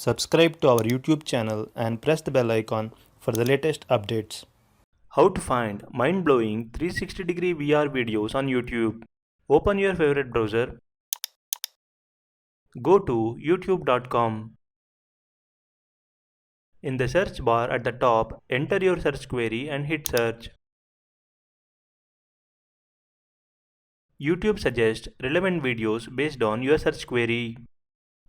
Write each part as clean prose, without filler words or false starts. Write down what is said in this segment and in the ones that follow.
Subscribe to our YouTube channel and press the bell icon for the latest updates. How to find mind-blowing 360-degree VR videos on YouTube. Open your favorite browser. Go to youtube.com. In the search bar at the top, enter your search query and hit search. YouTube suggests relevant videos based on your search query.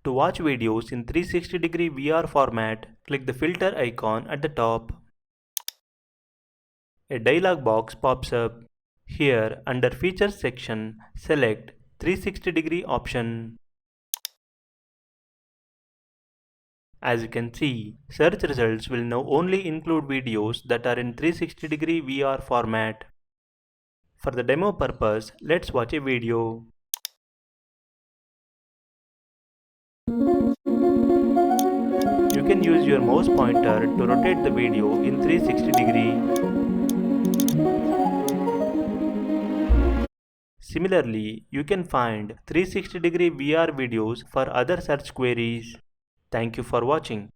To watch videos in 360-degree VR format, click the filter icon at the top. A dialog box pops up. Here, under Features section, select 360-degree option. As you can see, search results will now only include videos that are in 360-degree VR format. For the demo purpose, let's watch a video. You can use your mouse pointer to rotate the video in 360 degree. Similarly, you can find 360 degree VR videos for other search queries. Thank you for watching.